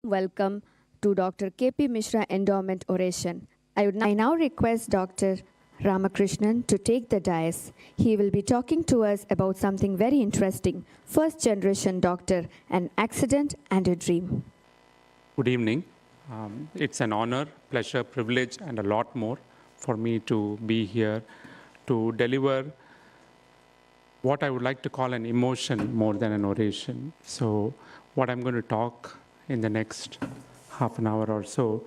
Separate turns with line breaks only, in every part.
Welcome to Dr. K.P. Misra Endowment Oration. I now request Dr. Ramakrishnan to take the dais. He will be talking to us about something very interesting, first generation doctor, an accident and a dream.
Good evening. It's an honor, pleasure, privilege, and a lot more for me to be here to deliver what I would like to call an emotion more than an oration. So what I'm going to talk in the next half an hour or so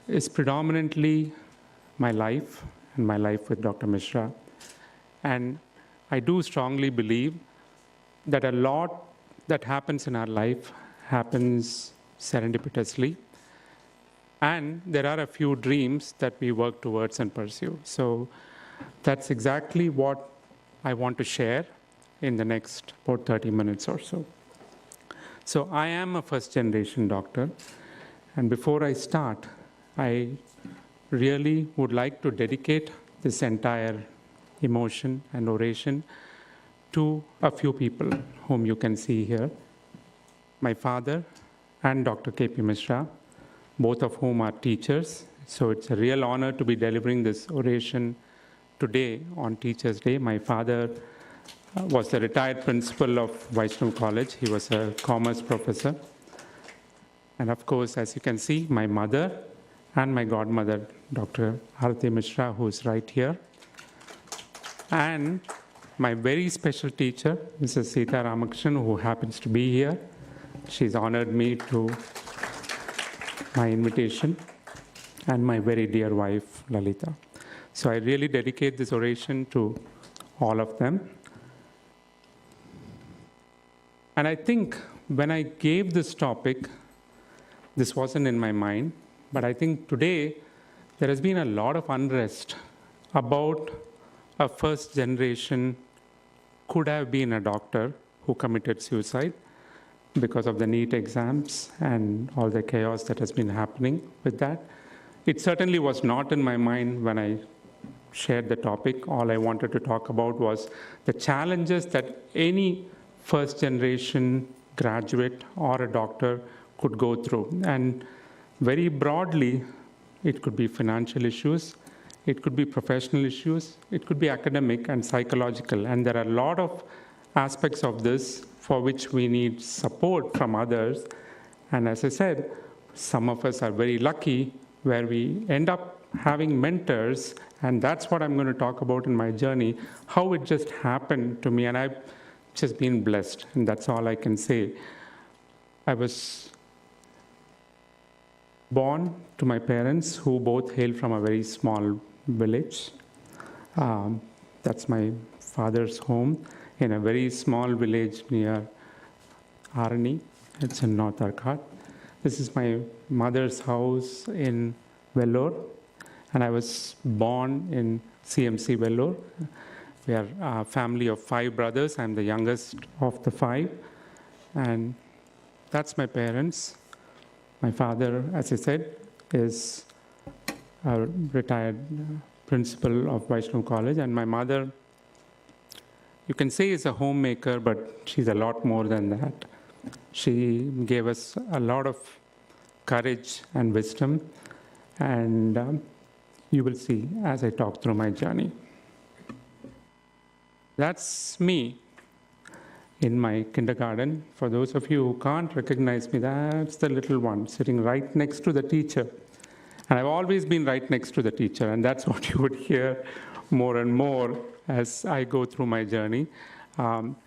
is predominantly my life and my life with Dr. Misra. And I do strongly believe that a lot that happens in our life happens serendipitously. And there are a few dreams that we work towards and pursue. So that's exactly what I want to share in the next about 30 minutes or so. So I am a first generation doctor. And before I start, I really would like to dedicate this entire emotion and oration to a few people whom you can see here. My father and Dr. K.P. Misra, both of whom are teachers. So it's a real honor to be delivering this oration today on Teachers' Day. My father was the retired principal of Vaishnav College. He was a commerce professor. And of course, as you can see, my mother and my godmother, Dr. Arati Misra, who is right here. And my very special teacher, Mrs. Sita Ramakrishnan, who happens to be here. She's honored me to my invitation, and my very dear wife, Lalita. So I really dedicate this oration to all of them. And I think when I gave this topic, this wasn't in my mind, but I think today there has been a lot of unrest about a first generation could have been a doctor who committed suicide because of the NEET exams and all the chaos that has been happening with that. It certainly was not in my mind when I shared the topic. All I wanted to talk about was the challenges that any first generation graduate or a doctor could go through. And very broadly, it could be financial issues, it could be professional issues, it could be academic and psychological. And there are a lot of aspects of this for which we need support from others. And as I said, some of us are very lucky where we end up having mentors, and that's what I'm going to talk about in my journey, how it just happened to me, and I've just been blessed, and that's all I can say. I was born to my parents who both hail from a very small village. That's my father's home in a very small village near Arani. It's in North Arcot. This is my mother's house in Vellore, and I was born in CMC Vellore. We are a family of 5 brothers. I'm the youngest of the 5, and that's my parents. My father, as I said, is a retired principal of Vaishnav College, and my mother, you can say, is a homemaker, but she's a lot more than that. She gave us a lot of courage and wisdom, and you will see as I talk through my journey. That's me in my kindergarten. For those of you who can't recognize me, that's the little one sitting right next to the teacher. And I've always been right next to the teacher, and that's what you would hear more and more as I go through my journey.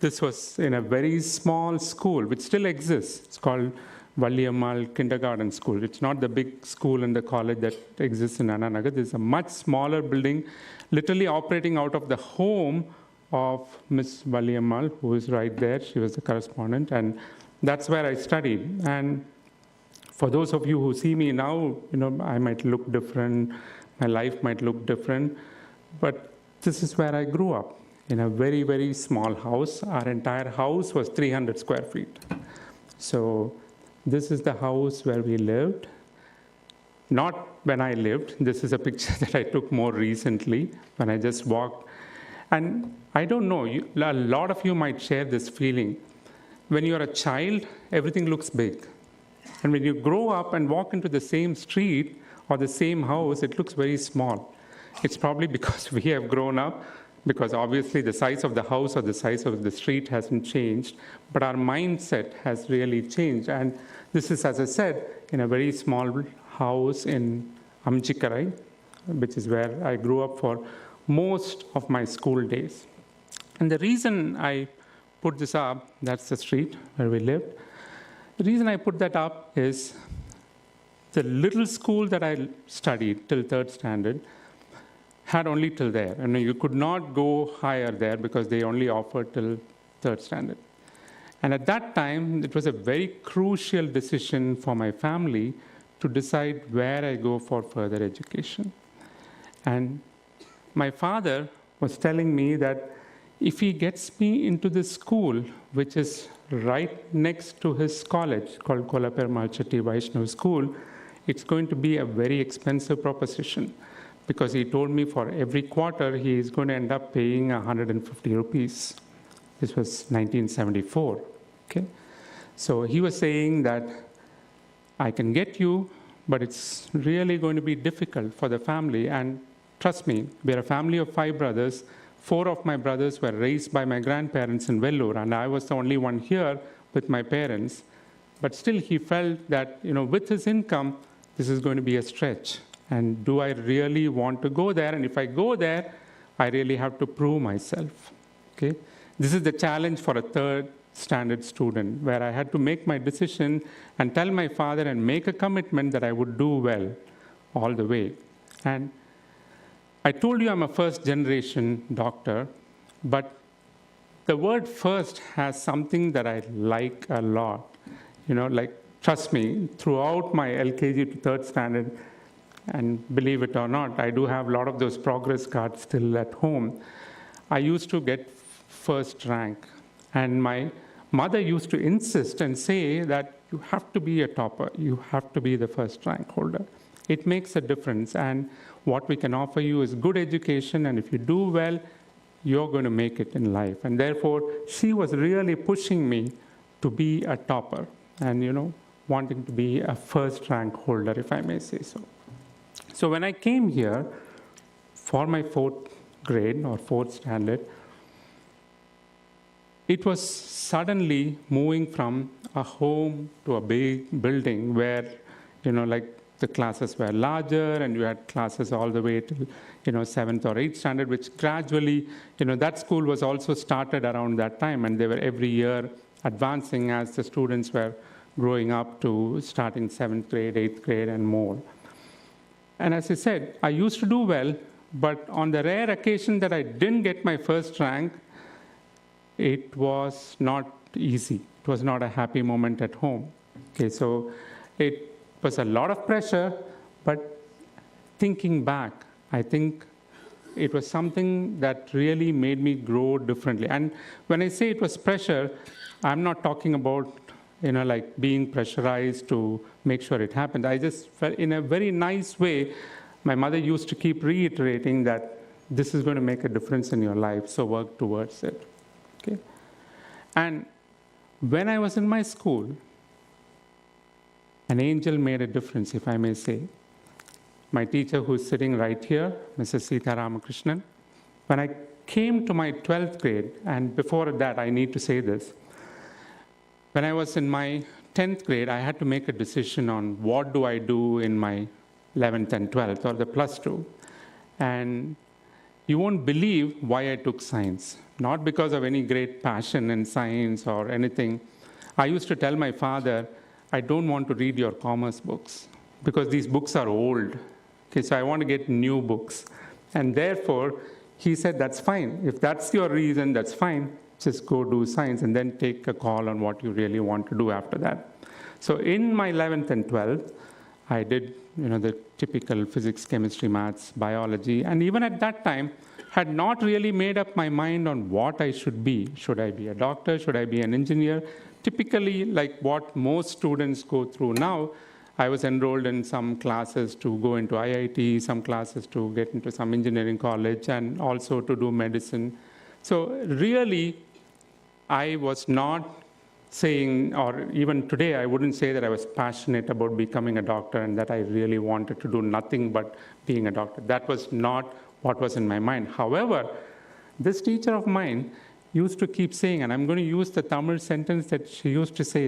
This was in a very small school, which still exists. It's called Valliammal Kindergarten School. It's not the big school and the college that exists in Ananagar. There's a much smaller building, literally operating out of the home of Miss Valliammal, who is right there. She was the correspondent, and that's where I studied. And for those of you who see me now, I might look different, my life might look different, but this is where I grew up, in a very, very small house. Our entire house was 300 square feet. So this is the house where we lived. Not when I lived. This is a picture that I took more recently when I just walked. And I don't know, a lot of you might share this feeling. When you're a child, everything looks big. And when you grow up and walk into the same street or the same house, it looks very small. It's probably because we have grown up, because obviously the size of the house or the size of the street hasn't changed, but our mindset has really changed. And this is, as I said, in a very small house in Amchikarai, which is where I grew up for most of my school days. And the reason I put this up, that's the street where we lived. The reason I put that up is the little school that I studied till 3rd standard had only till there. And you could not go higher there because they only offered till 3rd standard. And at that time, it was a very crucial decision for my family to decide where I go for further education. And my father was telling me that if he gets me into this school, which is right next to his college called Kolapur Malchatti Vaishnav School, it's going to be a very expensive proposition, because he told me for every quarter he is going to end up paying 150 rupees. This was 1974. Okay? So he was saying that I can get you, but it's really going to be difficult for the family. And trust me, we're a family of 5 brothers. 4 of my brothers were raised by my grandparents in Vellore, and I was the only one here with my parents. But still, he felt that, with his income, this is going to be a stretch. And do I really want to go there? And if I go there, I really have to prove myself. Okay? This is the challenge for a 3rd standard student, where I had to make my decision and tell my father and make a commitment that I would do well all the way. And I told you I'm a 1st generation doctor, but the word first has something that I like a lot. Trust me, throughout my LKG to 3rd standard, and believe it or not, I do have a lot of those progress cards still at home. I used to get 1st rank, and my mother used to insist and say that you have to be a topper, you have to be the 1st rank holder. It makes a difference, and what we can offer you is good education, and if you do well, you're going to make it in life. And therefore, she was really pushing me to be a topper and, wanting to be a 1st rank holder, if I may say so. So when I came here for my 4th grade or 4th standard, it was suddenly moving from a home to a big building where, the classes were larger, and you had classes all the way to, 7th or 8th standard, which gradually, that school was also started around that time, and they were every year advancing as the students were growing up to starting 7th grade, 8th grade, and more. And as I said, I used to do well, but on the rare occasion that I didn't get my 1st rank, it was not easy. It was not a happy moment at home. Okay, so it was a lot of pressure, but thinking back, I think it was something that really made me grow differently. And when I say it was pressure, I'm not talking about being pressurized to make sure it happened. I just felt in a very nice way, my mother used to keep reiterating that this is going to make a difference in your life, so work towards it. Okay? And when I was in my school, an angel made a difference, if I may say. My teacher, who's sitting right here, Mrs. Sita Ramakrishnan, when I came to my 12th grade, and before that, I need to say this, when I was in my 10th grade, I had to make a decision on what do I do in my 11th and 12th, or the plus 2. And you won't believe why I took science. Not because of any great passion in science or anything. I used to tell my father, I don't want to read your commerce books, because these books are old. Okay, so I want to get new books. And therefore, he said, that's fine. If that's your reason, that's fine. Just go do science and then take a call on what you really want to do after that. So in my 11th and 12th, I did the typical physics, chemistry, maths, biology. And even at that time, had not really made up my mind on what I should be. Should I be a doctor? Should I be an engineer? Typically, like what most students go through now, I was enrolled in some classes to go into IIT, some classes to get into some engineering college, and also to do medicine. So really, I was not saying, or even today, I wouldn't say that I was passionate about becoming a doctor and that I really wanted to do nothing but being a doctor. That was not what was in my mind. However, this teacher of mine used to keep saying, and I'm going to use the Tamil sentence that she used to say,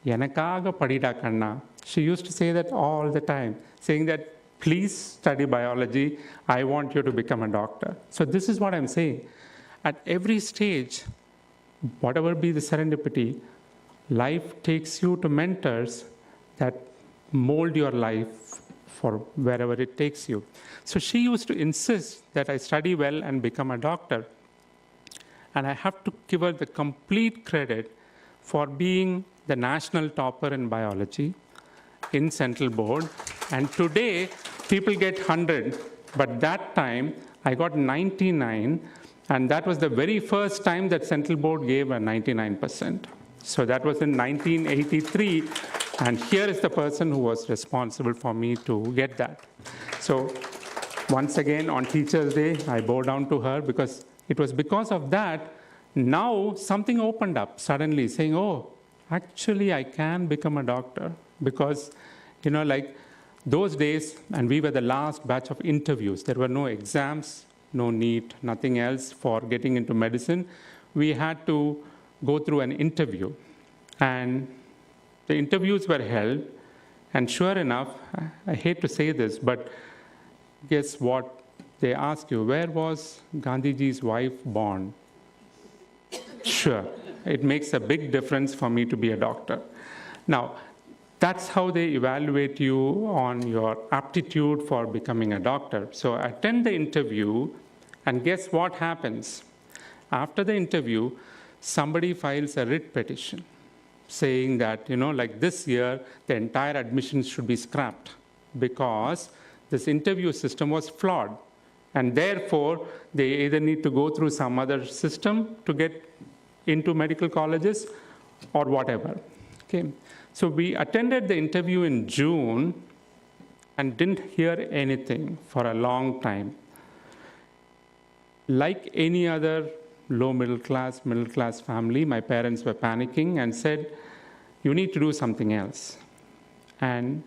"Yanakaga padida kanna." She used to say that all the time, saying that, please study biology, I want you to become a doctor. So this is what I'm saying. At every stage, whatever be the serendipity, life takes you to mentors that mold your life for wherever it takes you. So she used to insist that I study well and become a doctor. And I have to give her the complete credit for being the national topper in biology in Central Board. And today, people get 100, but that time I got 99, and that was the very first time that Central Board gave a 99%. So that was in 1983, and here is the person who was responsible for me to get that. So once again, on Teacher's Day, I bow down to her because it was because of that, now something opened up suddenly saying, oh, actually I can become a doctor. Because, like those days, and we were the last batch of interviews, there were no exams, no NEET, nothing else for getting into medicine. We had to go through an interview. And the interviews were held, and sure enough, I hate to say this, but guess what? They ask you, where was Gandhiji's wife born? Sure, it makes a big difference for me to be a doctor. Now, that's how they evaluate you on your aptitude for becoming a doctor. So attend the interview, and guess what happens? After the interview, somebody files a writ petition saying that, like this year, the entire admissions should be scrapped because this interview system was flawed. And therefore, they either need to go through some other system to get into medical colleges or whatever. Okay. So we attended the interview in June and didn't hear anything for a long time. Like any other low middle class family, my parents were panicking and said, you need to do something else. And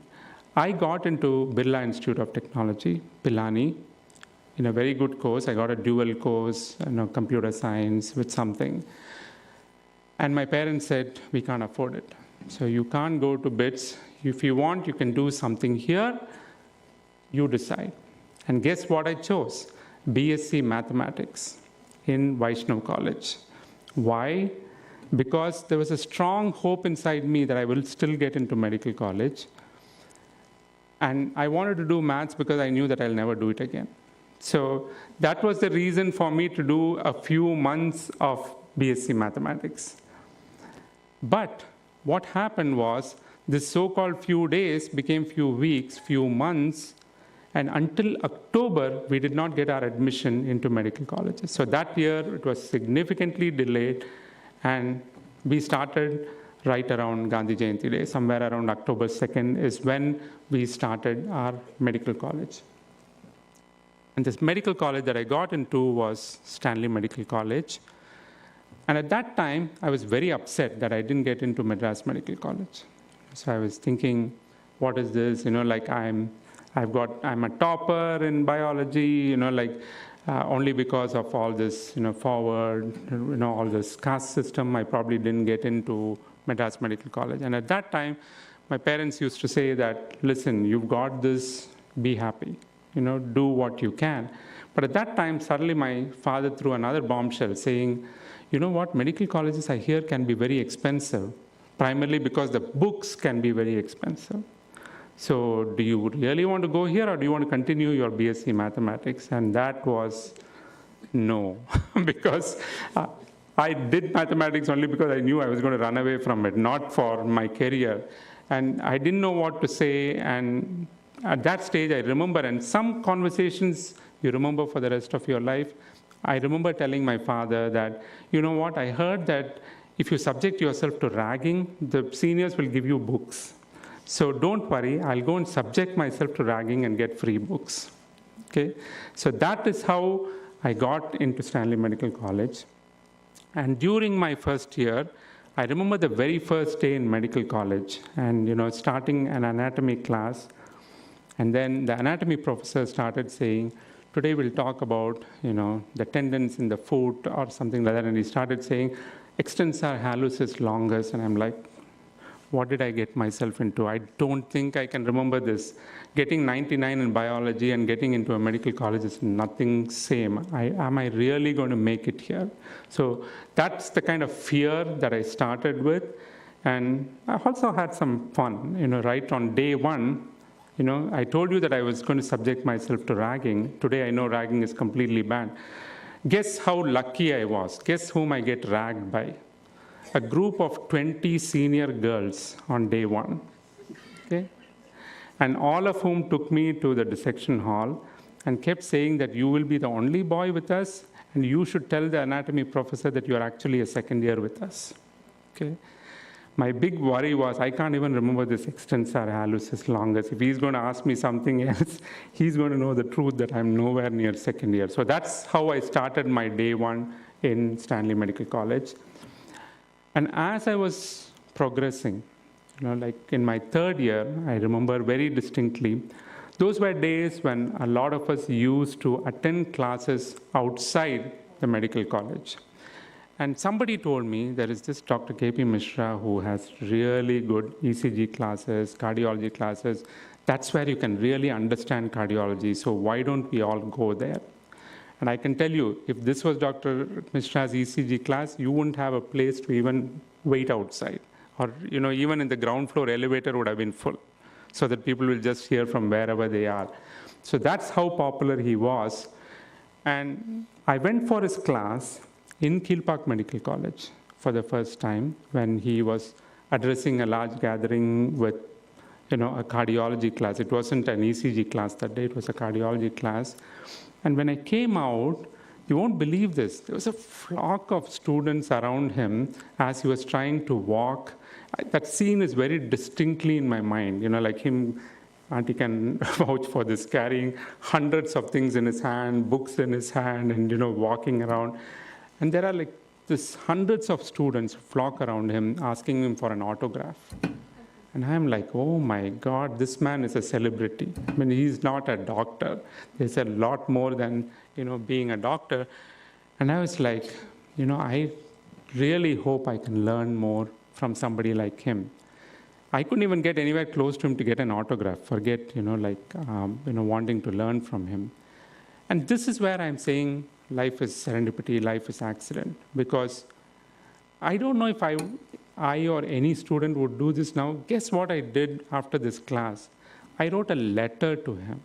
I got into Birla Institute of Technology, Pilani, in a very good course. I got a dual course, computer science with something. And my parents said, we can't afford it. So you can't go to BITS. If you want, you can do something here. You decide. And guess what I chose? BSc Mathematics in Vaishnav College. Why? Because there was a strong hope inside me that I will still get into medical college. And I wanted to do maths because I knew that I'll never do it again. So that was the reason for me to do a few months of BSc Mathematics. But what happened was, this so-called few days became few weeks, few months, and until October, we did not get our admission into medical colleges. So that year, it was significantly delayed, and we started right around Gandhi Jayanti Day. Somewhere around October 2nd is when we started our medical college. And this medical college that I got into was Stanley Medical College. And at that time, I was very upset that I didn't get into Madras Medical College. So I was thinking, what is this? I'm a topper in biology, only because of all this, forward, all this caste system, I probably didn't get into Madras Medical College. And at that time, my parents used to say that, listen, you've got this, be happy, do what you can. But at that time, suddenly my father threw another bombshell saying, you know what, medical colleges I hear can be very expensive, primarily because the books can be very expensive. So do you really want to go here, or do you want to continue your BSc Mathematics? And that was no, because I did mathematics only because I knew I was going to run away from it, not for my career. And I didn't know what to say. And at that stage, I remember, and some conversations you remember for the rest of your life, I remember telling my father that, you know what, I heard that if you subject yourself to ragging, the seniors will give you books. So don't worry, I'll go and subject myself to ragging and get free books. Okay? So that is how I got into Stanley Medical College. And during my first year, I remember the very first day in medical college and, starting an anatomy class. And then the anatomy professor started saying, today we'll talk about, the tendons in the foot or something like that. And he started saying, extensor hallucis longus. And I'm like, what did I get myself into? I don't think I can remember this. Getting 99 in biology and getting into a medical college is nothing same. Am I really going to make it here? So that's the kind of fear that I started with. And I also had some fun, right on day one. I told you that I was going to subject myself to ragging. Today I know ragging is completely banned. Guess how lucky I was. Guess whom I get ragged by? A group of 20 senior girls on day one. Okay? And all of whom took me to the dissection hall and kept saying that you will be the only boy with us and you should tell the anatomy professor that you are actually a second year with us. Okay? My big worry was I can't even remember this extensor hallucis longus. If he's going to ask me something else, he's going to know the truth that I'm nowhere near second year. So that's how I started my day one in Stanley Medical College. And as I was progressing, like in my third year, I remember very distinctly, those were days when a lot of us used to attend classes outside the medical college. And somebody told me there is this Dr. K.P. Misra who has really good ECG classes, cardiology classes. That's where you can really understand cardiology. So why don't we all go there? And I can tell you, if this was Dr. Misra's ECG class, you wouldn't have a place to even wait outside. Or, even in the ground floor elevator would have been full, so that people will just hear from wherever they are. So that's how popular he was. And I went for his class in Kilpack Medical College for the first time when he was addressing a large gathering with, a cardiology class. It wasn't an ECG class that day, it was a cardiology class. And when I came out, you won't believe this. There was a flock of students around him as he was trying to walk. That scene is very distinctly in my mind, like him, Auntie can vouch for this, carrying hundreds of things in his hand, books in his hand, and, walking around. And there are like this hundreds of students flock around him asking him for an autograph. And I'm like, oh my God, this man is a celebrity. I mean, he's not a doctor. There's a lot more than, being a doctor. And I was like, I really hope I can learn more from somebody like him. I couldn't even get anywhere close to him to get an autograph, forget, wanting to learn from him. And this is where I'm saying life is serendipity, life is accident, because I don't know if I or any student would do this now. Guess what I did after this class? I wrote a letter to him.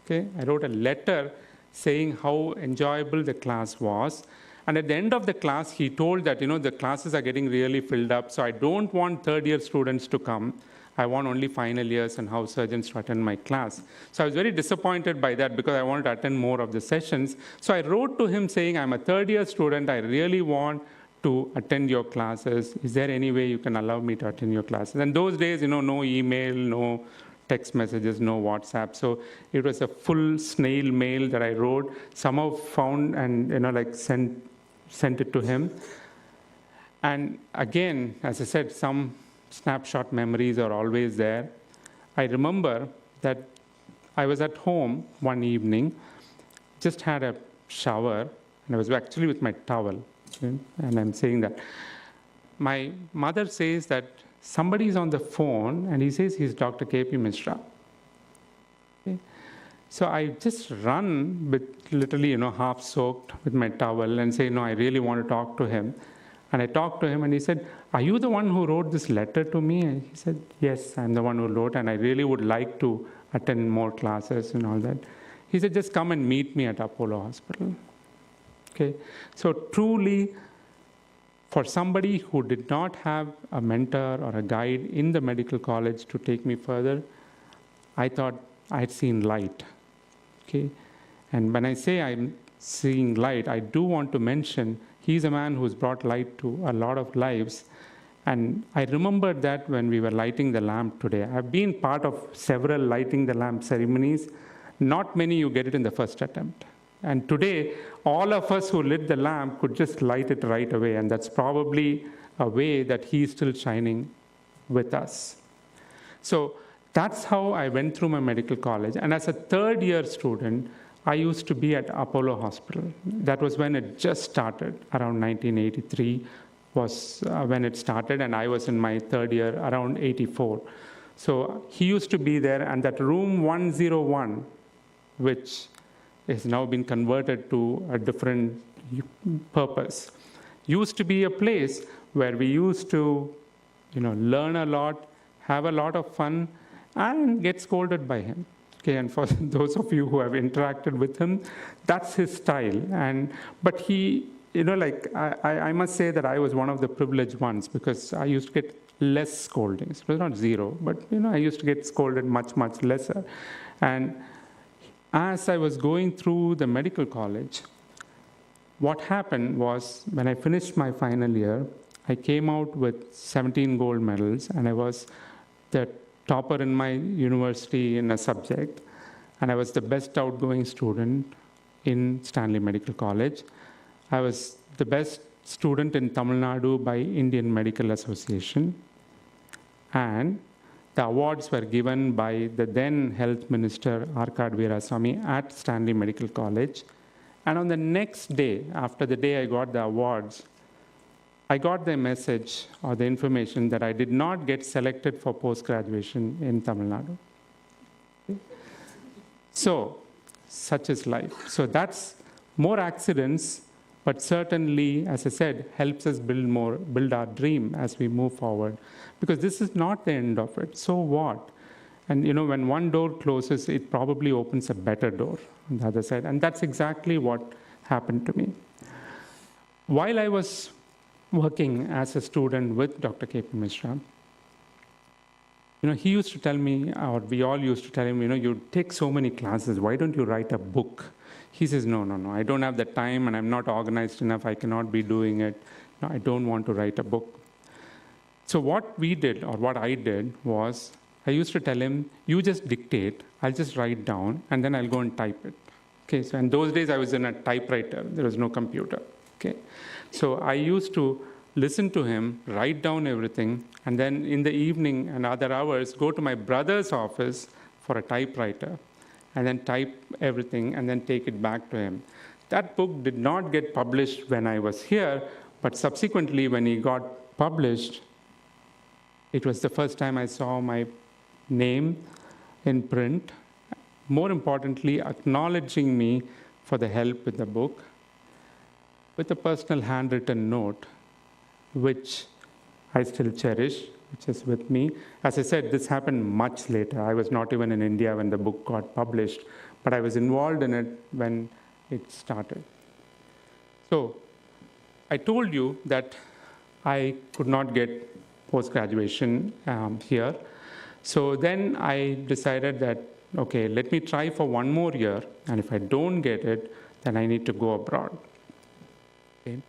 Okay? I wrote a letter saying how enjoyable the class was. And at the end of the class, he told that, the classes are getting really filled up, so I don't want third-year students to come. I want only final years and house surgeons to attend my class. So I was very disappointed by that because I wanted to attend more of the sessions. So I wrote to him saying, I'm a third-year student. I really want to attend your classes. Is there any way you can allow me to attend your classes? And those days, no email, no text messages, no WhatsApp. So it was a full snail mail that I wrote, somehow found and, sent it to him. And again, as I said, some snapshot memories are always there. I remember that I was at home one evening, just had a shower, and I was actually with my towel, and I'm saying that. My mother says that somebody is on the phone, and he says he's Dr. K.P. Misra. Okay? So I just run with literally, half soaked with my towel and say, no, I really want to talk to him. And I talked to him and he said, are you the one who wrote this letter to me? And he said, yes, I'm the one who wrote, and I really would like to attend more classes and all that. He said, just come and meet me at Apollo Hospital. Okay, so truly, for somebody who did not have a mentor or a guide in the medical college to take me further, I thought I'd seen light. Okay, and when I say I'm seeing light, I do want to mention he's a man who's brought light to a lot of lives. And I remembered that when we were lighting the lamp today. I've been part of several lighting the lamp ceremonies. Not many you get it in the first attempt. And today, all of us who lit the lamp could just light it right away. And that's probably a way that he is still shining with us. So that's how I went through my medical college. And as a third-year student, I used to be at Apollo Hospital. That was when it just started, around 1983 was when it started, and I was in my third year around 84. So he used to be there, and that room 101, which has now been converted to a different purpose, used to be a place where we used to, learn a lot, have a lot of fun, and get scolded by him. Okay, and for those of you who have interacted with him, that's his style. But he, I must say that I was one of the privileged ones, because I used to get less scoldings. It was not zero, but I used to get scolded much, much lesser. And as I was going through the medical college, what happened was, when I finished my final year, I came out with 17 gold medals, and I was the topper in my university in a subject, and I was the best outgoing student in Stanley Medical College. I was the best student in Tamil Nadu by Indian Medical Association, and the awards were given by the then Health Minister Arkad Veerasamy at Stanley Medical College. And on the next day, after the day I got the awards, I got the message or the information that I did not get selected for post-graduation in Tamil Nadu. Okay. So, such is life. So that's more accidents, but certainly, as I said, helps us build our dream as we move forward. Because this is not the end of it. So what? And when one door closes, it probably opens a better door on the other side. And that's exactly what happened to me. While I was working as a student with Dr. K.P. Misra, he used to tell me, or we all used to tell him, you take so many classes, why don't you write a book? He says, no, I don't have the time, and I'm not organized enough, I cannot be doing it. No, I don't want to write a book. So what we did, or what I did, was I used to tell him, you just dictate, I'll just write down, and then I'll go and type it. Okay, so in those days I was in a typewriter, there was no computer. Okay, so I used to listen to him, write down everything, and then in the evening and other hours, go to my brother's office for a typewriter, and then type everything, and then take it back to him. That book did not get published when I was here, but subsequently when he got published, it was the first time I saw my name in print, more importantly, acknowledging me for the help with the book, with a personal handwritten note, which I still cherish, which is with me. As I said, this happened much later. I was not even in India when the book got published, but I was involved in it when it started. So I told you that I could not get post-graduation here. So then I decided that, okay, let me try for one more year, and if I don't get it, then I need to go abroad. Okay.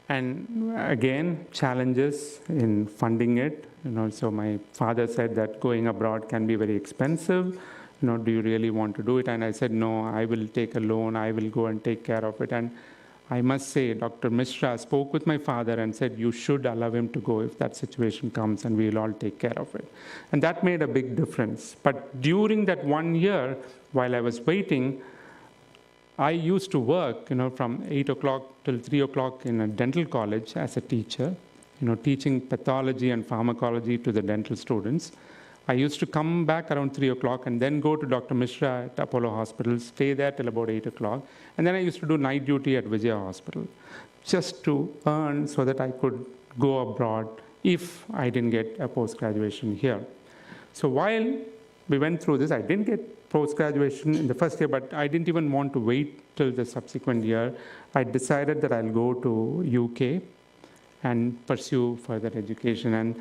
And again, challenges in funding it. So my father said that going abroad can be very expensive. Do you really want to do it? And I said, no, I will take a loan. I will go and take care of it. And I must say, Dr. Misra spoke with my father and said, you should allow him to go if that situation comes, and we'll all take care of it. And that made a big difference. But during that 1 year, while I was waiting, I used to work, from 8 o'clock till 3 o'clock in a dental college as a teacher, teaching pathology and pharmacology to the dental students. I used to come back around 3 o'clock and then go to Dr. Misra at Apollo Hospital, stay there till about 8 o'clock. And then I used to do night duty at Vijaya Hospital, just to earn so that I could go abroad if I didn't get a post-graduation here. So while we went through this, I didn't get post-graduation in the first year, but I didn't even want to wait till the subsequent year. I decided that I'll go to UK and pursue further education. And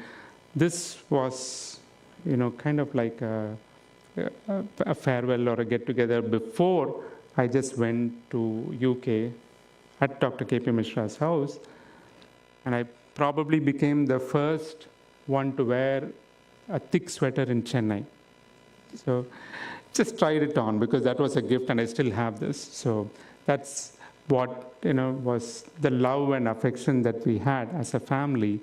this was kind of like a farewell or a get-together before I just went to UK at Dr. K.P. Misra's house. And I probably became the first one to wear a thick sweater in Chennai. So just tried it on because that was a gift, and I still have this. So that's what was the love and affection that we had as a family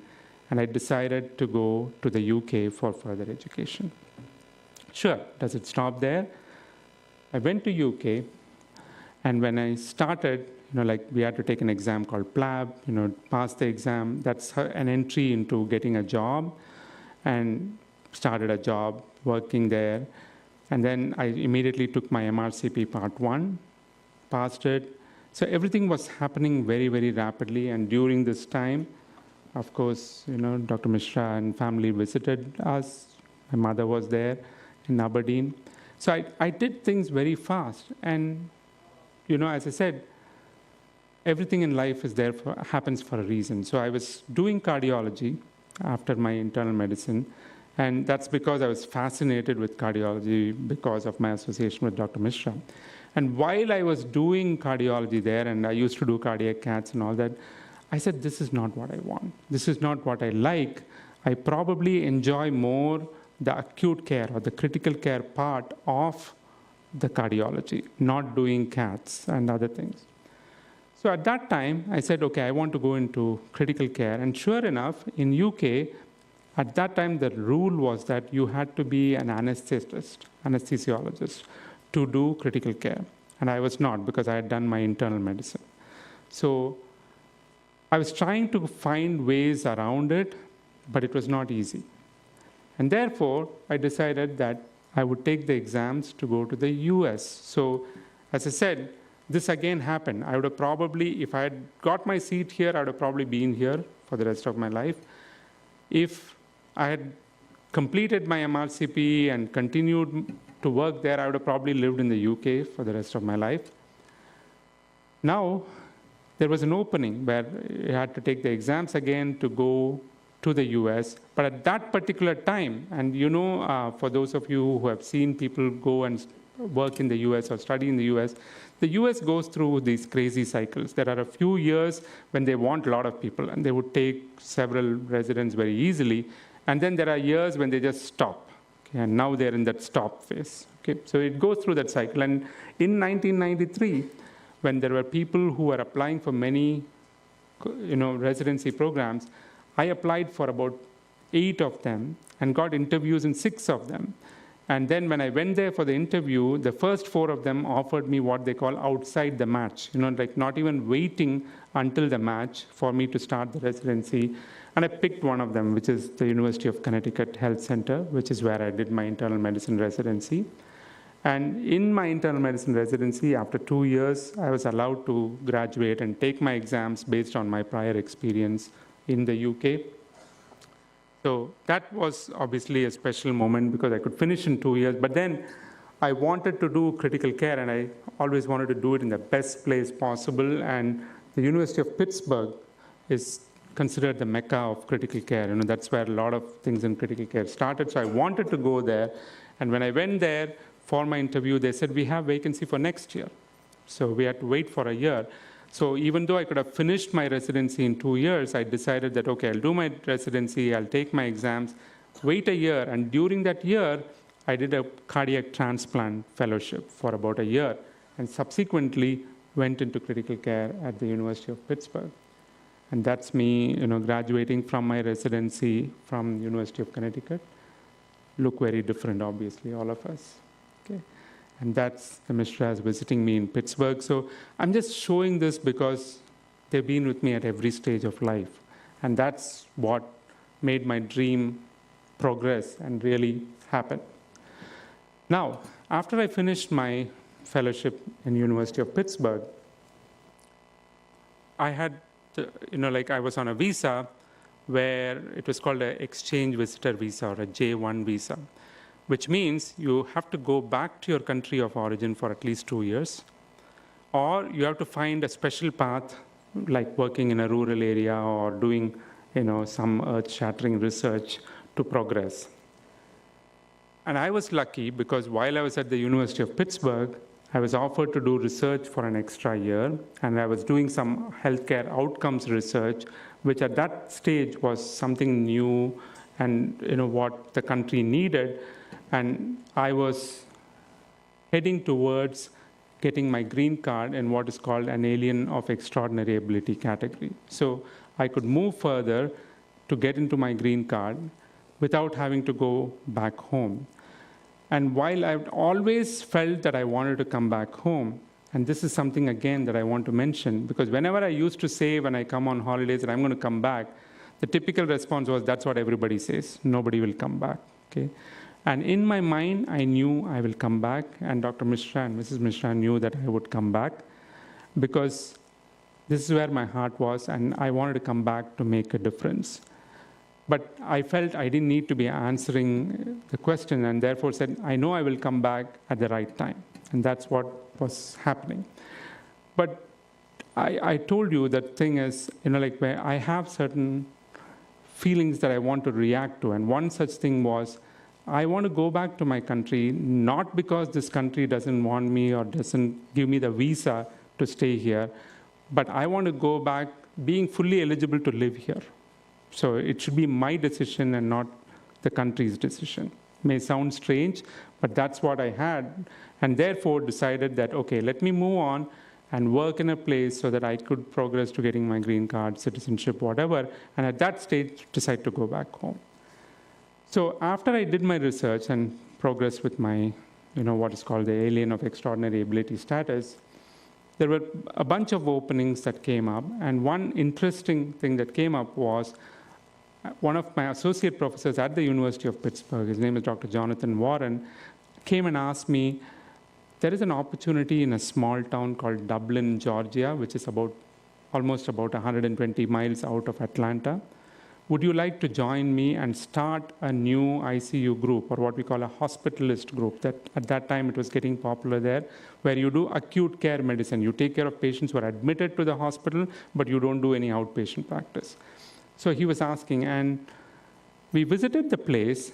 and I decided to go to the UK for further education. Sure, does it stop there? I went to UK, and when I started, like we had to take an exam called PLAB, pass the exam. That's an entry into getting a job, and started a job working there. And then I immediately took my MRCP Part 1, passed it. So everything was happening very, very rapidly. And during this time, of course, Dr. Misra and family visited us. My mother was there in Aberdeen. So I did things very fast. And, as I said, everything in life happens for a reason. So I was doing cardiology after my internal medicine. And that's because I was fascinated with cardiology because of my association with Dr. Misra. And while I was doing cardiology there, and I used to do cardiac caths and all that, I said, this is not what I want. This is not what I like. I probably enjoy more the acute care or the critical care part of the cardiology, not doing caths and other things. So at that time, I said, okay, I want to go into critical care. And sure enough, in UK, at that time, the rule was that you had to be an anesthesiologist, to do critical care. And I was not, because I had done my internal medicine. So I was trying to find ways around it, but it was not easy. And therefore, I decided that I would take the exams to go to the US. So as I said, this again happened. I would have probably, if I had got my seat here, I would have probably been here for the rest of my life. If I had completed my MRCP and continued to work there, I would have probably lived in the UK for the rest of my life. Now, there was an opening where you had to take the exams again to go to the US. But at that particular time, and for those of you who have seen people go and work in the US or study in the US goes through these crazy cycles. There are a few years when they want a lot of people, and they would take several residents very easily. And then there are years when they just stop. Okay, and now they're in that stop phase. Okay, so it goes through that cycle. And in 1993, when there were people who were applying for many residency programs, I applied for about 8 of them and got interviews in 6 of them. And then when I went there for the interview, the first 4 of them offered me what they call outside the match, like not even waiting until the match for me to start the residency. And I picked one of them, which is the University of Connecticut Health Center, which is where I did my internal medicine residency. And in my internal medicine residency, after 2 years, I was allowed to graduate and take my exams based on my prior experience in the UK. So that was obviously a special moment because I could finish in 2 years. But then I wanted to do critical care, and I always wanted to do it in the best place possible. And the University of Pittsburgh is considered the mecca of critical care. That's where a lot of things in critical care started. So I wanted to go there. And when I went there for my interview, they said, we have vacancy for next year. So we had to wait for a year. So even though I could have finished my residency in 2 years, I decided that, okay, I'll do my residency, I'll take my exams, wait a year. And during that year, I did a cardiac transplant fellowship for about a year, and subsequently went into critical care at the University of Pittsburgh. And that's me, graduating from my residency from University of Connecticut. Look very different, obviously, all of us. Okay. And that's the Misras visiting me in Pittsburgh. So I'm just showing this because they've been with me at every stage of life. And that's what made my dream progress and really happen. Now, after I finished my fellowship in University of Pittsburgh, I had, I was on a visa where it was called an exchange visitor visa or a J1 visa, which means you have to go back to your country of origin for at least 2 years, or you have to find a special path, like working in a rural area or doing, some earth-shattering research to progress. And I was lucky because while I was at the University of Pittsburgh, I was offered to do research for an extra year, and I was doing some healthcare outcomes research, which at that stage was something new and what the country needed. And I was heading towards getting my green card in what is called an alien of extraordinary ability category. So I could move further, to get into my green card without having to go back home. And while I've always felt that I wanted to come back home, and this is something again that I want to mention, because whenever I used to say when I come on holidays that I'm going to come back, the typical response was, that's what everybody says, nobody will come back, okay? And in my mind, I knew I will come back, and Dr. Misra and Mrs. Misra knew that I would come back, because this is where my heart was, and I wanted to come back to make a difference. But I felt I didn't need to be answering the question, and therefore said, I know I will come back at the right time. And that's what was happening. But I told you that thing is, like where I have certain feelings that I want to react to. And one such thing was, I want to go back to my country, not because this country doesn't want me or doesn't give me the visa to stay here, but I want to go back being fully eligible to live here. So it should be my decision and not the country's decision. May sound strange, but that's what I had, and therefore decided that, okay, let me move on and work in a place so that I could progress to getting my green card, citizenship, whatever, and at that stage, decide to go back home. So after I did my research and progressed with my, what is called the alien of extraordinary ability status, there were a bunch of openings that came up, and one interesting thing that came up was one of my associate professors at the University of Pittsburgh, his name is Dr. Jonathan Warren, came and asked me, there is an opportunity in a small town called Dublin, Georgia, which is almost about 120 miles out of Atlanta. Would you like to join me and start a new ICU group, or what we call a hospitalist group? That at that time it was getting popular there, where you do acute care medicine. You take care of patients who are admitted to the hospital, but you don't do any outpatient practice. So he was asking, and we visited the place,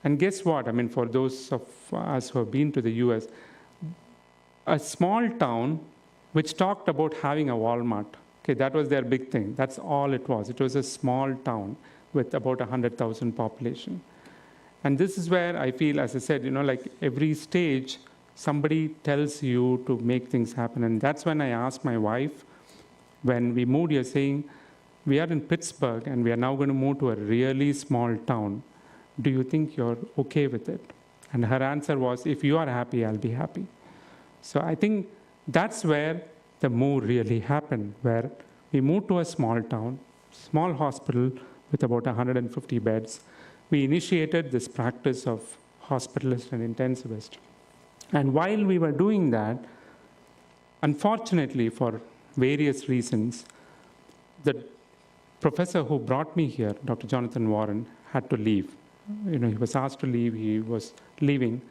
and guess what? I mean, for those of us who have been to the US, a small town which talked about having a Walmart. Okay, that was their big thing. That's all it was. It was a small town with about 100,000 population. And this is where I feel, as I said, like every stage, somebody tells you to make things happen. And that's when I asked my wife, when we moved here, saying, we are in Pittsburgh and we are now going to move to a really small town. Do you think you're okay with it? And her answer was, if you are happy, I'll be happy. So I think that's where the move really happened, where we moved to a small town, small hospital with about 150 beds. We initiated this practice of hospitalist and intensivist. And while we were doing that, unfortunately, for various reasons, the professor who brought me here, Dr. Jonathan Warren, had to leave. He was asked to leave, he was leaving.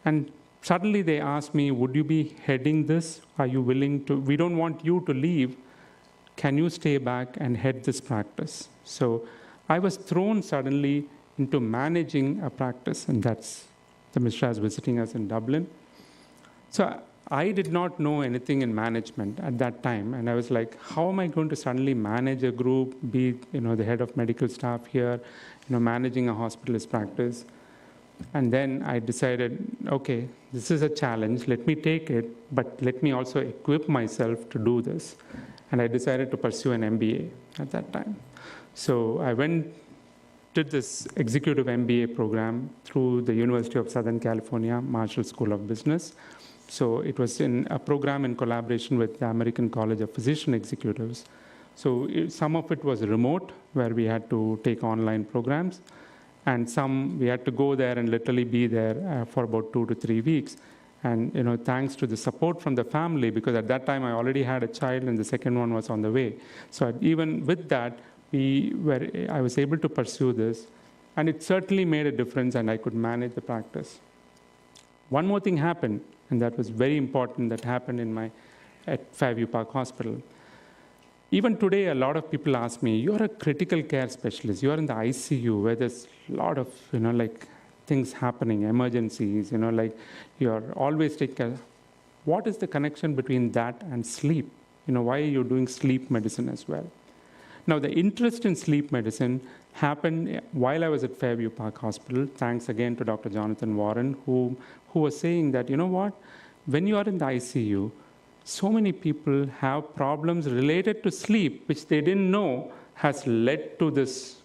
And suddenly they asked me, would you be heading this? Are you willing to? We don't want you to leave. Can you stay back and head this practice? So I was thrown suddenly into managing a practice, and that's the Misras visiting us in Dublin. So I did not know anything in management at that time, and I was like, how am I going to suddenly manage a group, be the head of medical staff here, managing a hospitalist practice? And then I decided, okay, this is a challenge, let me take it, but let me also equip myself to do this. And I decided to pursue an MBA at that time. So I did this executive MBA program through the University of Southern California, Marshall School of Business. So it was in a program in collaboration with the American College of Physician Executives. So some of it was remote, where we had to take online programs, and some we had to go there and literally be there for about 2 to 3 weeks. And thanks to the support from the family, because at that time I already had a child and the second one was on the way. So even with that, I was able to pursue this, and it certainly made a difference, and I could manage the practice. One more thing happened, and that was very important, that happened at Fairview Park Hospital. Even today, a lot of people ask me, you're a critical care specialist, you're in the ICU, where there's a lot of, things happening, emergencies, you're always taking care. What is the connection between that and sleep? Why are you doing sleep medicine as well? Now, the interest in sleep medicine happened while I was at Fairview Park Hospital, thanks again to Dr. Jonathan Warren, who was saying that, when you are in the ICU, so many people have problems related to sleep, which they didn't know has led to this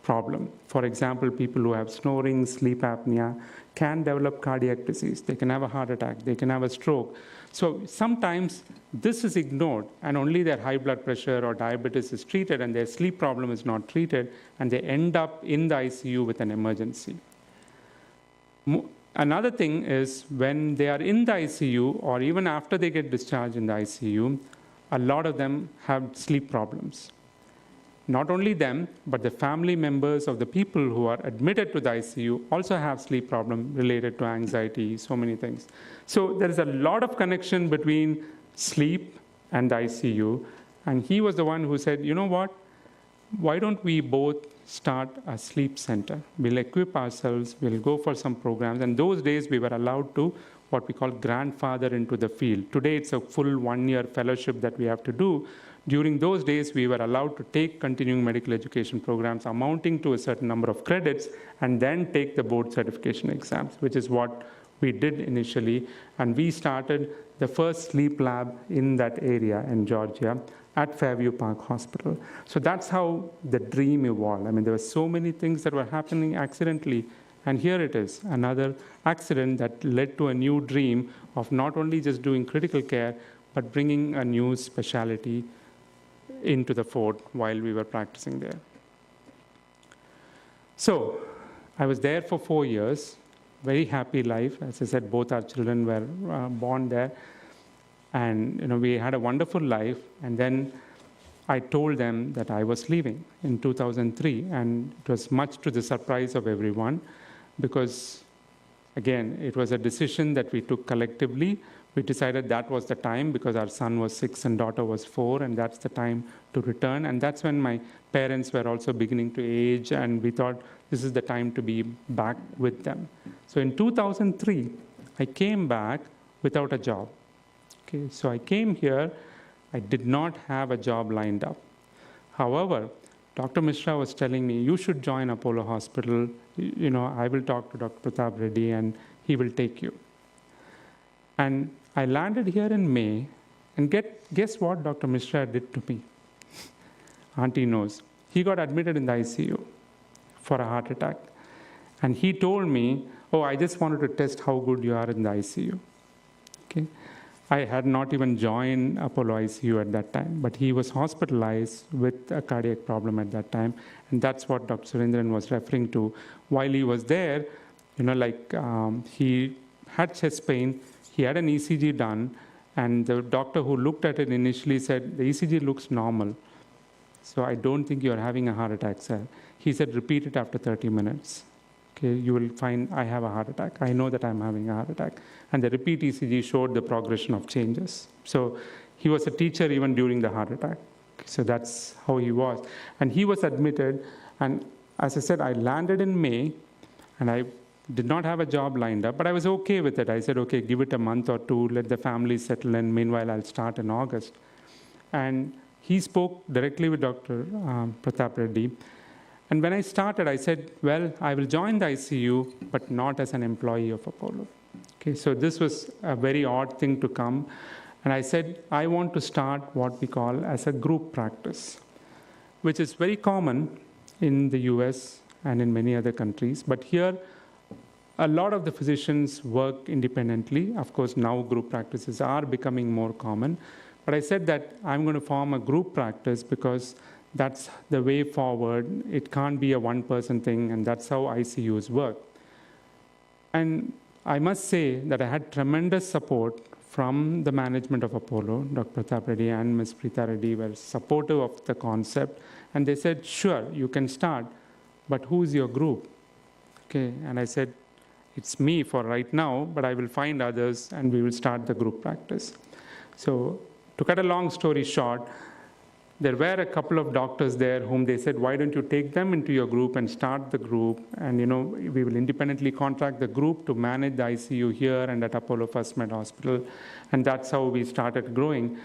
problem. For example, people who have snoring, sleep apnea can develop cardiac disease. They can have a heart attack. They can have a stroke. So sometimes this is ignored, and only their high blood pressure or diabetes is treated, and their sleep problem is not treated, and they end up in the ICU with an emergency. Another thing is when they are in the ICU, or even after they get discharged in the ICU, a lot of them have sleep problems. Not only them, but the family members of the people who are admitted to the ICU also have sleep problems related to anxiety, so many things. So there is a lot of connection between sleep and the ICU. And he was the one who said, you know what, why don't we both start a sleep center? We'll equip ourselves, we'll go for some programs. And those days we were allowed to what we call grandfather into the field. Today it's a full 1-year fellowship that we have to do. During those days, we were allowed to take continuing medical education programs amounting to a certain number of credits and then take the board certification exams, which is what we did initially. And we started the first sleep lab in that area in Georgia at Fairview Park Hospital. So that's how the dream evolved. I mean, there were so many things that were happening accidentally. And here it is, another accident that led to a new dream of not only just doing critical care, but bringing a new specialty into the fort while we were practicing there. So I was there for 4 years, very happy life. As I said, both our children were born there. And we had a wonderful life. And then I told them that I was leaving in 2003. And it was much to the surprise of everyone because, again, it was a decision that we took collectively. We decided that was the time because our son was 6 and daughter was 4, and that's the time to return. And that's when my parents were also beginning to age, and we thought this is the time to be back with them. So in 2003, I came back without a job. Okay, so I came here, I did not have a job lined up. However, Dr. Misra was telling me, you should join Apollo Hospital. I will talk to Dr. Pratap Reddy and he will take you. And I landed here in May, and guess what Dr. Misra did to me? Auntie knows. He got admitted in the ICU for a heart attack. And he told me, oh, I just wanted to test how good you are in the ICU. Okay. I had not even joined Apollo ICU at that time, but he was hospitalized with a cardiac problem at that time. And that's what Dr. Surendran was referring to. While he was there, he had chest pain. He had an ECG done, and the doctor who looked at it initially said, the ECG looks normal. So I don't think you're having a heart attack, sir. He said, repeat it after 30 minutes. Okay, you will find I have a heart attack. I know that I'm having a heart attack. And the repeat ECG showed the progression of changes. So he was a teacher even during the heart attack. So that's how he was. And he was admitted, and as I said, I landed in May, and I did not have a job lined up, but I was okay with it. I said, okay, give it a month or two, let the family settle in. Meanwhile, I'll start in August. And he spoke directly with Dr. Pratap Reddy. And when I started, I said, well, I will join the ICU, but not as an employee of Apollo. Okay, so this was a very odd thing to come. And I said, I want to start what we call as a group practice, which is very common in the US and in many other countries. But here, a lot of the physicians work independently. Of course, now group practices are becoming more common. But I said that I'm going to form a group practice because that's the way forward. It can't be a one-person thing, and that's how ICUs work. And I must say that I had tremendous support from the management of Apollo. Dr. Pratap Reddy and Ms. Preeta Reddy were supportive of the concept. And they said, sure, you can start, but who's your group? Okay, and I said, it's me for right now, but I will find others and we will start the group practice. So to cut a long story short, there were a couple of doctors there whom they said, why don't you take them into your group and start the group? And we will independently contract the group to manage the ICU here and at Apollo First Med Hospital. And that's how we started growing.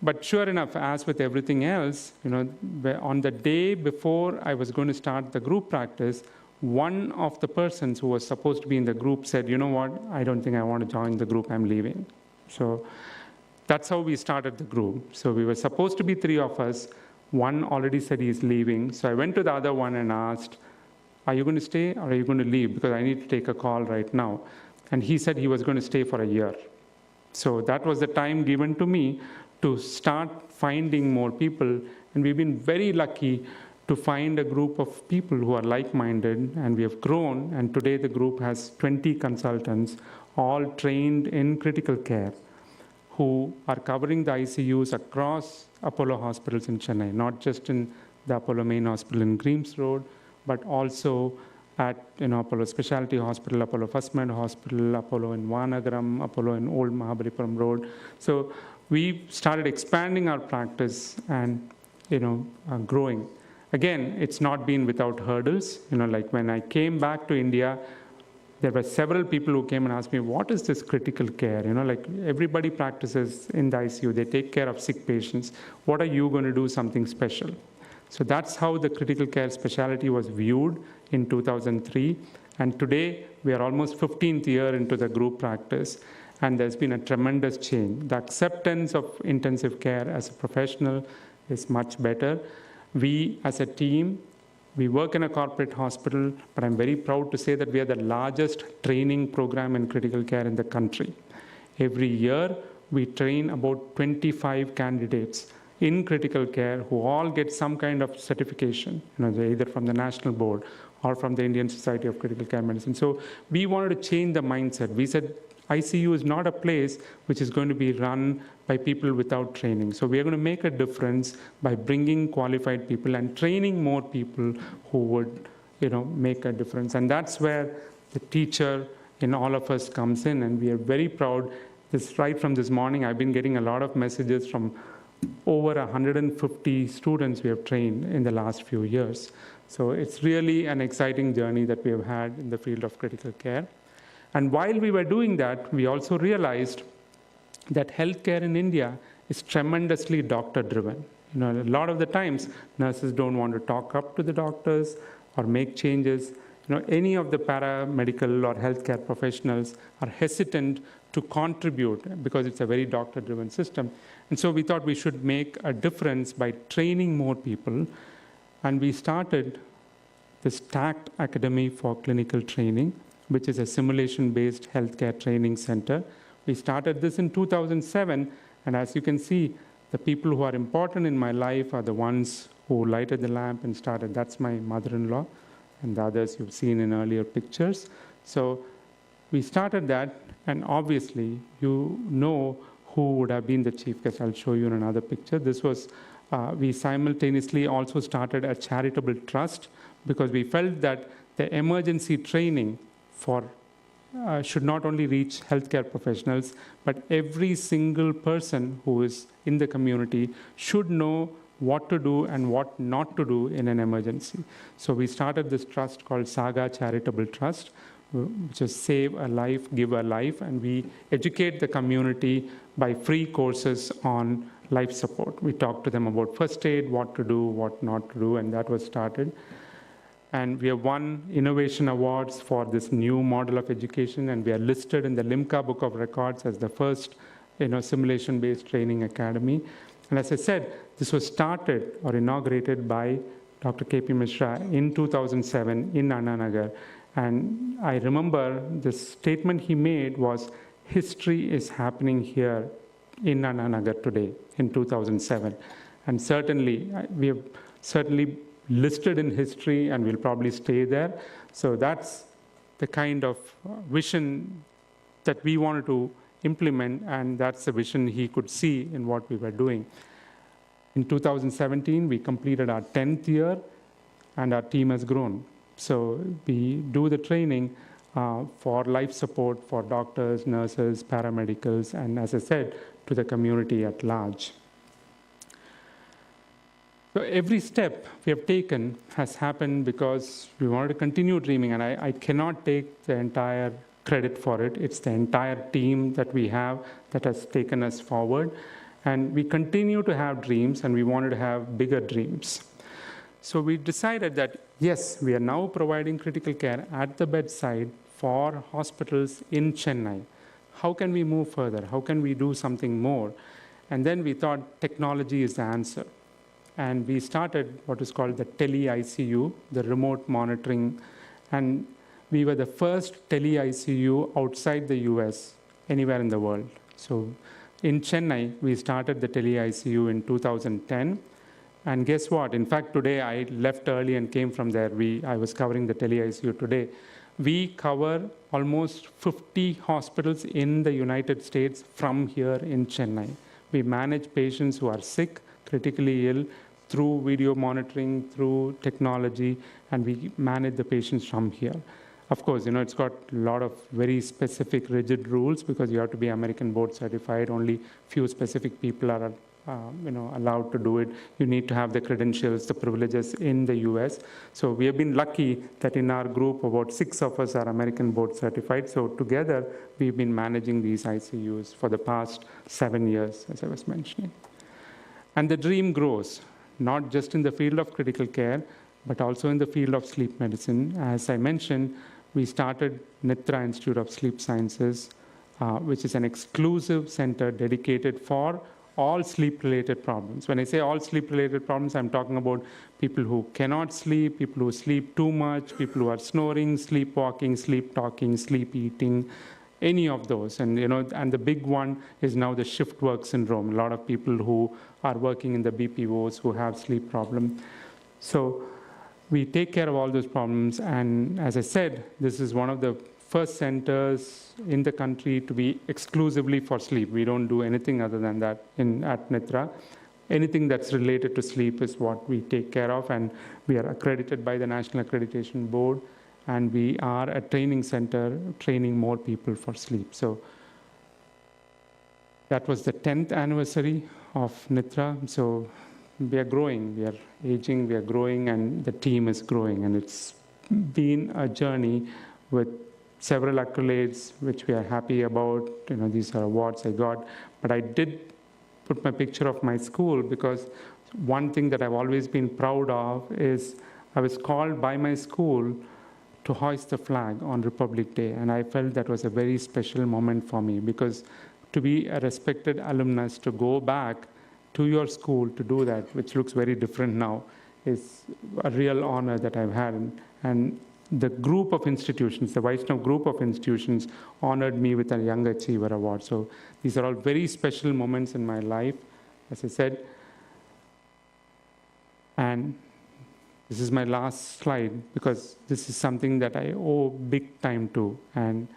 But sure enough, as with everything else, on the day before I was going to start the group practice, one of the persons who was supposed to be in the group said, you know what, I don't think I want to join the group, I'm leaving. So that's how we started the group. So we were supposed to be 3 of us. One already said he's leaving. So I went to the other one and asked, are you going to stay or are you going to leave? Because I need to take a call right now. And he said he was going to stay for a year. So that was the time given to me to start finding more people. And we've been very lucky to find a group of people who are like-minded, and we have grown. And today the group has 20 consultants, all trained in critical care, who are covering the ICUs across Apollo hospitals in Chennai, not just in the Apollo main hospital in Greaves Road, but also at Apollo Specialty Hospital, Apollo First Med Hospital, Apollo in Vanagaram, Apollo in Old Mahabalipuram Road. So we started expanding our practice and growing. Again, it's not been without hurdles. Like when I came back to India, there were several people who came and asked me, what is this critical care? Like everybody practices in the ICU. They take care of sick patients. What are you going to do something special? So that's how the critical care specialty was viewed in 2003. And today, we are almost 15th year into the group practice. And there's been a tremendous change. The acceptance of intensive care as a professional is much better. We, as a team, we work in a corporate hospital, but I'm very proud to say that we are the largest training program in critical care in the country. Every year, we train about 25 candidates in critical care who all get some kind of certification, either from the national board or from the Indian Society of Critical Care Medicine. So we wanted to change the mindset. We said ICU is not a place which is going to be run by people without training. So we are going to make a difference by bringing qualified people and training more people who would, make a difference. And that's where the teacher in all of us comes in, and we are very proud. Right from this morning, I've been getting a lot of messages from over 150 students we have trained in the last few years. So it's really an exciting journey that we have had in the field of critical care. And while we were doing that, we also realized that healthcare in India is tremendously doctor-driven. A lot of the times, nurses don't want to talk up to the doctors or make changes. Any of the paramedical or healthcare professionals are hesitant to contribute because it's a very doctor-driven system. And so we thought we should make a difference by training more people. And we started the STACT Academy for Clinical Training, which is a simulation-based healthcare training center. We started this in 2007, and as you can see, the people who are important in my life are the ones who lighted the lamp and started. That's my mother-in-law, and the others you've seen in earlier pictures. So we started that, and obviously, you know who would have been the chief guest. I'll show you in another picture. This was, we simultaneously also started a charitable trust because we felt that the emergency training should not only reach healthcare professionals, but every single person who is in the community should know what to do and what not to do in an emergency. So we started this trust called Saga Charitable Trust, which is Save a Life, Give a Life, and we educate the community by free courses on life support. We talk to them about first aid, what to do, what not to do, and that was started. And we have won innovation awards for this new model of education, and we are listed in the Limca Book of Records as the first simulation-based training academy. And as I said, this was started or inaugurated by Dr. K.P. Misra in 2007 in Anna Nagar. And I remember the statement he made was, history is happening here in Anna Nagar today in 2007. And certainly, we have certainly listed in history and will probably stay there. So that's the kind of vision that we wanted to implement, and that's the vision he could see in what we were doing. In 2017, we completed our 10th year, and our team has grown. So we do the training for life support for doctors, nurses, paramedicals, and as I said, to the community at large. So every step we have taken has happened because we wanted to continue dreaming, and I cannot take the entire credit for it. It's the entire team that we have that has taken us forward. And we continue to have dreams, and we wanted to have bigger dreams. So we decided that, yes, we are now providing critical care at the bedside for hospitals in Chennai. How can we move further? How can we do something more? And then we thought technology is the answer. and we started what is called the tele-ICU, the remote monitoring, and we were the first tele-ICU outside the US, anywhere in the world. So in Chennai, we started the tele-ICU in 2010, and guess what? In fact, today I left early and came from there. I was covering the tele-ICU today. We cover almost 50 hospitals in the United States from here in Chennai. We manage patients who are sick, critically ill, through video monitoring, through technology, and we manage the patients from here. Of course, it's got a lot of very specific, rigid rules because you have to be American board certified. Only few specific people are allowed to do it. You need to have the credentials, the privileges in the US. So we have been lucky that in our group, about 6 of us are American board certified. So together, we've been managing these ICUs for the past 7 years, as I was mentioning. And the dream grows, not just in the field of critical care, but also in the field of sleep medicine. As I mentioned, we started Nitra Institute of Sleep Sciences, which is an exclusive center dedicated for all sleep-related problems. When I say all sleep-related problems, I'm talking about people who cannot sleep, people who sleep too much, people who are snoring, sleepwalking, sleep talking, sleep eating, any of those. And and the big one is now the shift work syndrome. A lot of people who are working in the BPOs who have sleep problem. So we take care of all those problems. And as I said, this is one of the first centers in the country to be exclusively for sleep. We don't do anything other than that at Nitra. Anything that's related to sleep is what we take care of, and we are accredited by the National Accreditation Board, and we are a training center training more people for sleep. So that was the 10th anniversary of Nitra. So we are growing, we are aging, we are growing, and the team is growing. And it's been a journey with several accolades, which we are happy about. These are awards I got. But I did put my picture of my school because one thing that I've always been proud of is I was called by my school to hoist the flag on Republic Day. And I felt that was a very special moment for me because to be a respected alumnus, to go back to your school to do that, which looks very different now, is a real honor that I've had. And the group of institutions, the Vaishnav group of institutions, honored me with a Young Achiever Award. So these are all very special moments in my life, as I said. And this is my last slide because this is something that I owe big time to. And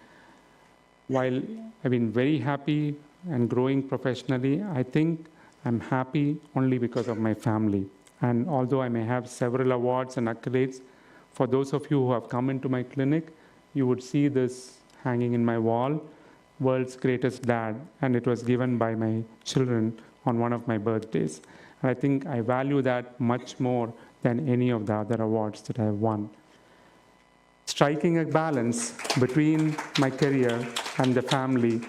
while I've been very happy and growing professionally, I think I'm happy only because of my family. And although I may have several awards and accolades, for those of you who have come into my clinic, you would see this hanging in my wall, World's Greatest Dad, and it was given by my children on one of my birthdays. And I think I value that much more than any of the other awards that I have won. Striking a balance between my career and the family,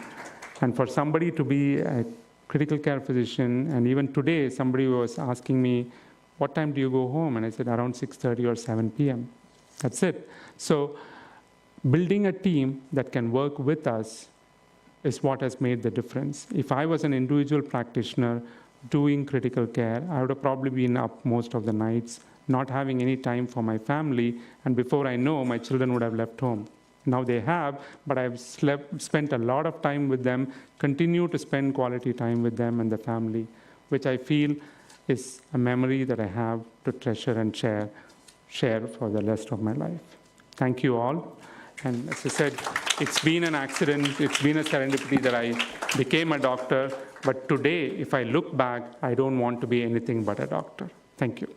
and for somebody to be a critical care physician, and even today somebody was asking me, what time do you go home? And I said around 6:30 or 7 p.m. That's it. So building a team that can work with us is what has made the difference. If I was an individual practitioner doing critical care, I would have probably been up most of the nights, not having any time for my family, and before I know, my children would have left home. Now they have, but I've spent a lot of time with them, continue to spend quality time with them and the family, which I feel is a memory that I have to treasure and share for the rest of my life. Thank you all. And as I said, it's been an accident, it's been a serendipity that I became a doctor, but today, if I look back, I don't want to be anything but a doctor. Thank you.